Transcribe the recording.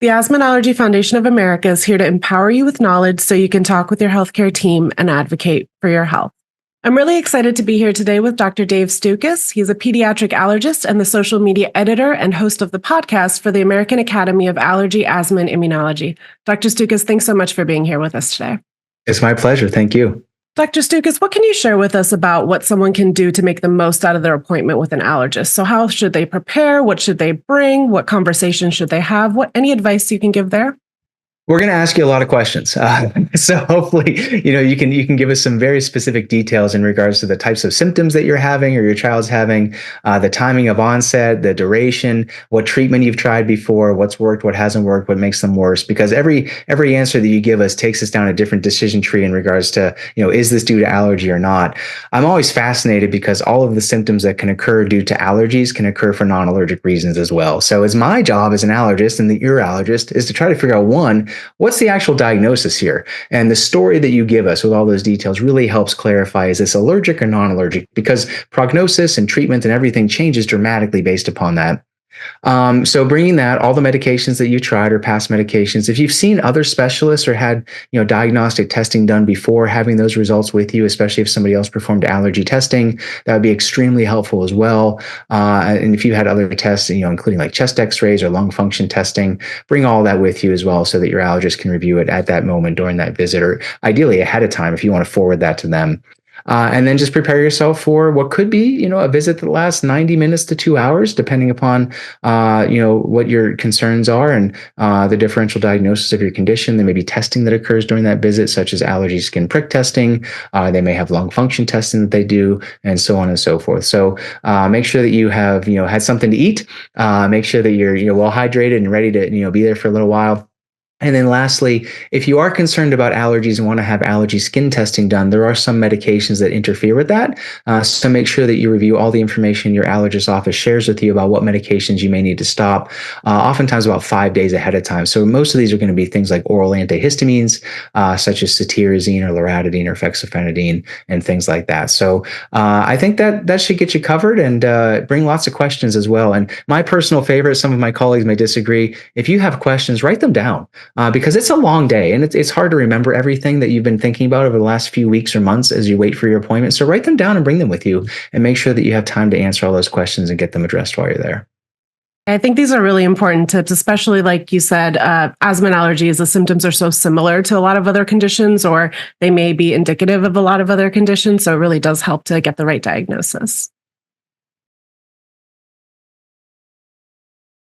The Asthma and Allergy Foundation of America is here to empower you with knowledge so you can talk with your healthcare team and advocate for your health. I'm really excited to be here today with Dr. Dave Stukus. He's a pediatric allergist and the social media editor and host of the podcast for the American Academy of Allergy, Asthma, and Immunology. Dr. Stukus, thanks so much for being here with us today. It's my pleasure. Thank you. Dr. Stukus, what can you share with us about what someone can do to make the most out of their appointment with an allergist? So how should they prepare? What should they bring? What conversations should they have? Any advice you can give there? We're going to ask you a lot of questions. So hopefully, you can give us some very specific details in regards to the types of symptoms that you're having or your child's having, the timing of onset, the duration, what treatment you've tried before, what's worked, what hasn't worked, what makes them worse. Because every answer that you give us takes us down a different decision tree in regards to, is this due to allergy or not? I'm always fascinated because all of the symptoms that can occur due to allergies can occur for non-allergic reasons as well. So it's my job as an allergist and the urologist is to try to figure out, one, what's the actual diagnosis here? And the story that you give us with all those details really helps clarify, is this allergic or non-allergic? Because prognosis and treatment and everything changes dramatically based upon that. So bringing that, all the medications that you tried or past medications, if you've seen other specialists or had, diagnostic testing done before, having those results with you, especially if somebody else performed allergy testing, that would be extremely helpful as well. And if you had other tests, including like chest x-rays or lung function testing, bring all that with you as well so that your allergist can review it at that moment during that visit, or ideally ahead of time if you want to forward that to them. And then just prepare yourself for what could be, a visit that lasts 90 minutes to 2 hours, depending upon, what your concerns are and the differential diagnosis of your condition. There may be testing that occurs during that visit, such as allergy skin prick testing. They may have lung function testing that they do, and so on and so forth. So make sure that you have, had something to eat. Make sure that you're well hydrated and ready to, be there for a little while. And then lastly, if you are concerned about allergies and want to have allergy skin testing done, there are some medications that interfere with that. So make sure that you review all the information your allergist office shares with you about what medications you may need to stop, oftentimes about 5 days ahead of time. So most of these are going to be things like oral antihistamines, such as cetirizine or loratadine or fexofenadine and things like that. So I think that should get you covered and bring lots of questions as well. And my personal favorite, some of my colleagues may disagree, if you have questions, write them down. Because it's a long day and it's hard to remember everything that you've been thinking about over the last few weeks or months as you wait for your appointment. So write them down and bring them with you and make sure that you have time to answer all those questions and get them addressed while you're there. I think these are really important tips, especially like you said, asthma and allergies, the symptoms are so similar to a lot of other conditions, or they may be indicative of a lot of other conditions. So it really does help to get the right diagnosis.